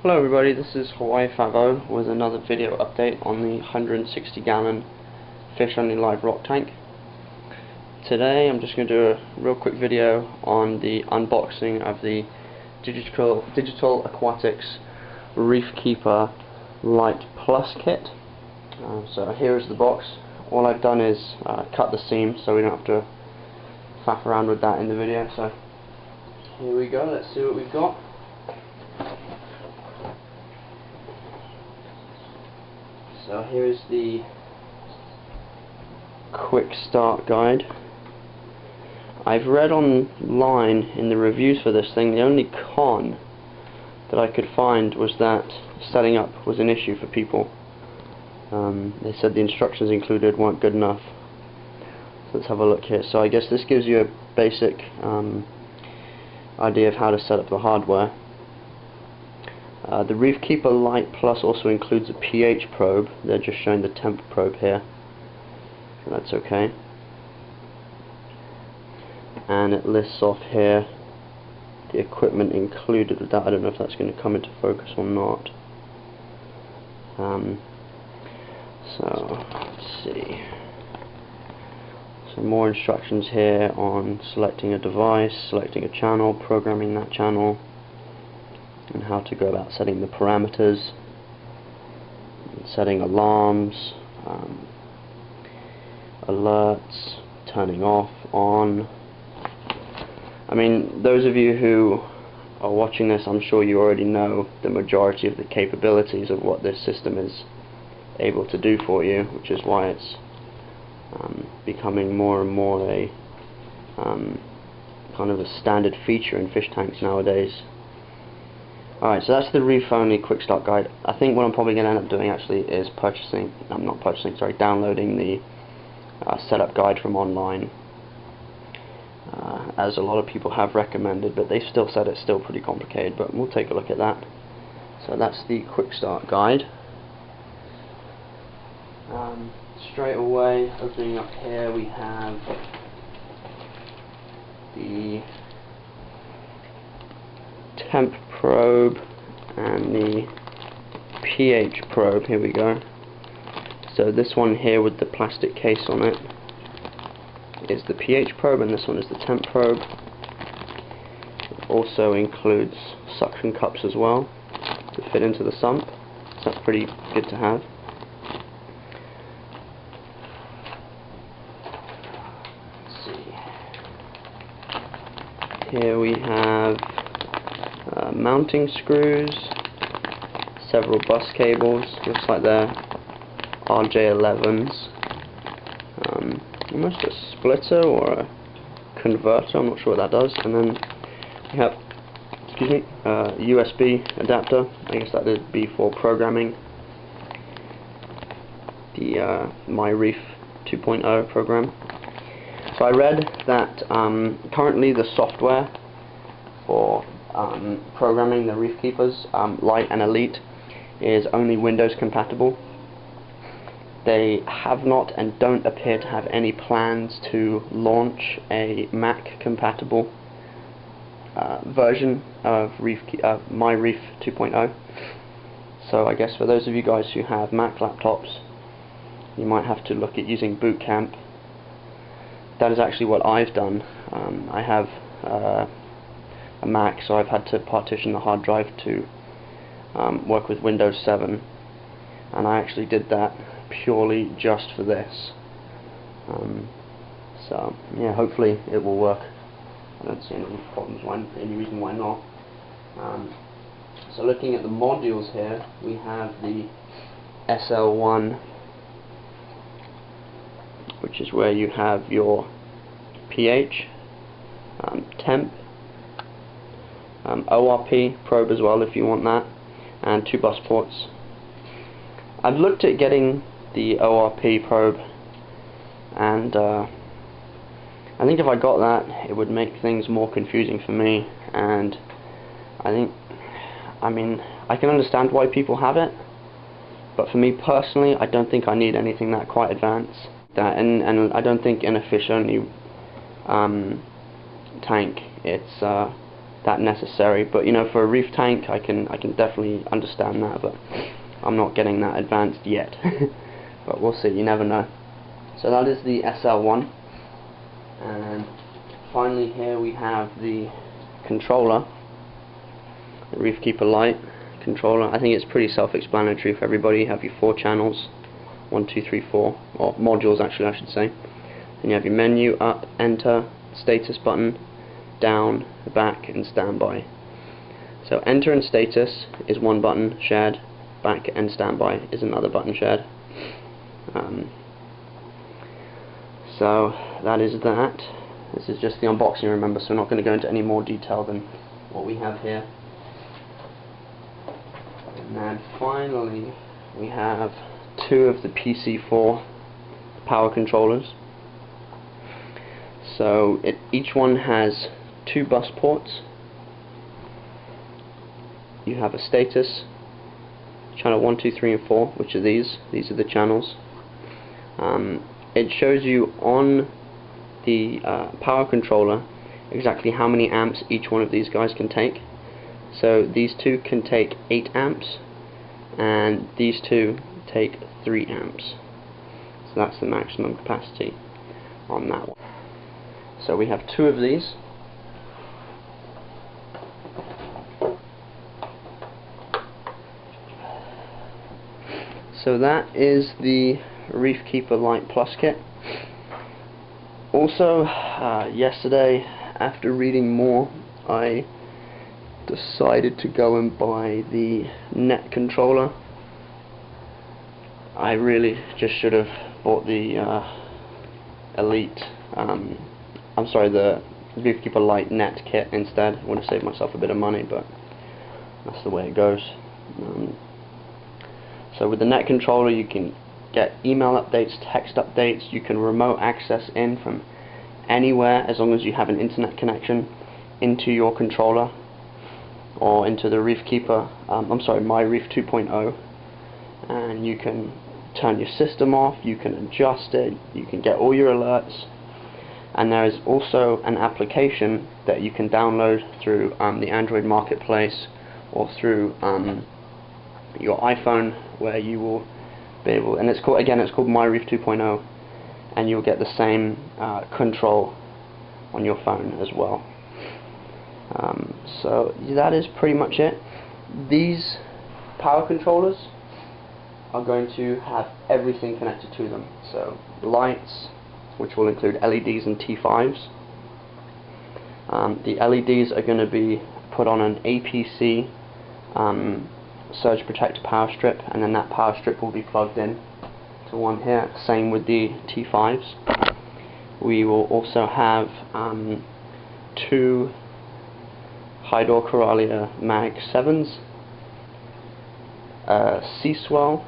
Hello everybody, this is FOWLR with another video update on the 160 gallon fish only live rock tank. Today I'm just going to do a real quick video on the unboxing of the Digital Aquatics Reefkeeper Lite Plus kit. So here is the box. All I've done is cut the seam so we don't have to faff around with that in the video. So here we go, let's see what we've got. So here's the quick start guide. I've read online in the reviews for this thing, the only con that I could find was that setting up was an issue for people. They said the instructions included weren't good enough. So let's have a look here. So I guess this gives you a basic idea of how to set up the hardware. The Reefkeeper Lite Plus also includes a pH probe. They're just showing the temp probe here. So that's okay. And it lists off here the equipment included with that. I don't know if that's going to come into focus or not. So let's see. Some more instructions here on selecting a device, selecting a channel, programming that channel, and how to go about setting the parameters, setting alarms, alerts, turning off, on. I mean, those of you who are watching this, I'm sure you already know the majority of the capabilities of what this system is able to do for you, which is why it's becoming more and more a kind of a standard feature in fish tanks nowadays. Alright, so that's the reef only quick start guide. I think what I'm probably going to end up doing actually is downloading the setup guide from online, as a lot of people have recommended, but they've still said it's still pretty complicated, but we'll take a look at that. So that's the quick start guide. Straight away, opening up here, we have the temp probe and the pH probe. Here we go. So this one here with the plastic case on it is the pH probe, and this one is the temp probe. It also includes suction cups as well to fit into the sump, so that's pretty good to have. Let's see. Here we have mounting screws, several bus cables, looks like they're RJ11s, almost a splitter or a converter, I'm not sure what that does, and then we have, USB adapter. I guess that would be for programming the My Reef 2.0 program. So I read that currently the software for programming the Reefkeepers Lite and Elite is only Windows compatible. They have not and don't appear to have any plans to launch a Mac compatible version of My Reef 2.0. So I guess for those of you guys who have Mac laptops, you might have to look at using Boot Camp. That is actually what I've done. I have a Mac, so I've had to partition the hard drive to work with Windows 7, and I actually did that purely just for this. So yeah, hopefully it will work. I don't see any problems, any reason why not. So looking at the modules here, we have the SL1, which is where you have your pH, temp, ORP probe as well if you want that, and 2 bus ports. I've looked at getting the ORP probe, and I think if I got that, it would make things more confusing for me, and I mean, I can understand why people have it, but for me personally, I don't think I need anything that quite advanced. And I don't think in a fish only tank it's that necessary. But you know, for a reef tank, I can definitely understand that, but I'm not getting that advanced yet. But we'll see, you never know. So that is the SL1, and finally here we have the controller, the Reefkeeper Lite controller. I think it's pretty self-explanatory for everybody. You have your 4 channels, 1, 2, 3, 4, or modules actually I should say. Then you have your menu, up, enter, status button, down, back, and standby. So enter and status is one button shared, back and standby is another button shared. So that is that. This is just the unboxing, remember, so we're not going to go into any more detail than what we have here. And then finally we have 2 of the PC4 power controllers. So each one has 2 bus ports. You have a status, channel 1, 2, 3, and 4, which are these. These are the channels. It shows you on the power controller exactly how many amps each one of these guys can take. So these 2 can take 8 amps, and these 2 take 3 amps. So that's the maximum capacity on that one. So we have 2 of these. So that is the Reefkeeper Lite Plus kit. Also, yesterday, after reading more, I decided to go and buy the net controller. I really just should have bought the Elite, the Reefkeeper Lite net kit instead. I would have saved myself a bit of money, but that's the way it goes. So with the net controller you can get email updates, text updates, you can remote access in from anywhere as long as you have an internet connection into your controller or into the Reefkeeper, my Reef 2.0, and you can turn your system off, you can adjust it, you can get all your alerts, and there is also an application that you can download through the Android marketplace or through your iPhone, where you will be able, and it's called My Reef 2.0, and you'll get the same control on your phone as well. So that is pretty much it. These power controllers are going to have everything connected to them. So lights, which will include LEDs and T5s. The LEDs are going to be put on an APC surge protector power strip, and then that power strip will be plugged in to one here. Same with the T5s. We will also have 2 Hydor Coralia Mag 7s, Seaswell,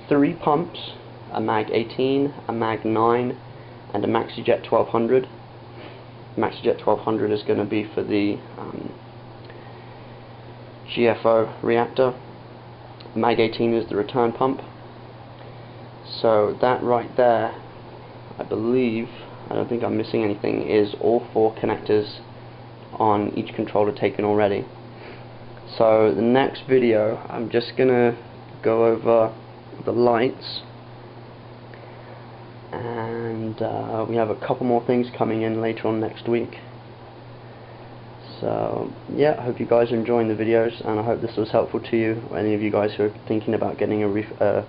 3 pumps, a Mag 18, a Mag 9, and a MaxiJet 1200. MaxiJet 1200 is going to be for the GFO reactor. Mag 18 is the return pump. So that right there, I don't think I'm missing anything, is all 4 connectors on each controller taken already. So the next video I'm just gonna go over the lights, and we have a couple more things coming in later on next week. So yeah, I hope you guys are enjoying the videos, and I hope this was helpful to you, any of you guys who are thinking about getting a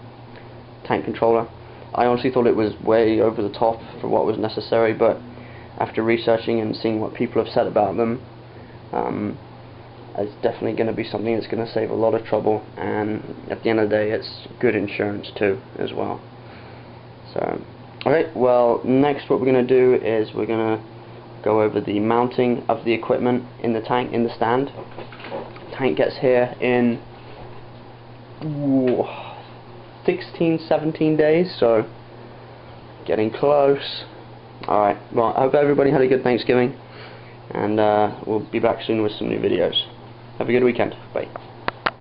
tank controller. I honestly thought it was way over the top for what was necessary, but after researching and seeing what people have said about them, it's definitely going to be something that's going to save a lot of trouble, and at the end of the day it's good insurance too as well. So okay, well, next what we're going to do is we're going to go over the mounting of the equipment in the tank, in the stand. Tank gets here in 16-17 days, so getting close. Alright, well, I hope everybody had a good Thanksgiving, and we'll be back soon with some new videos. Have a good weekend. Bye.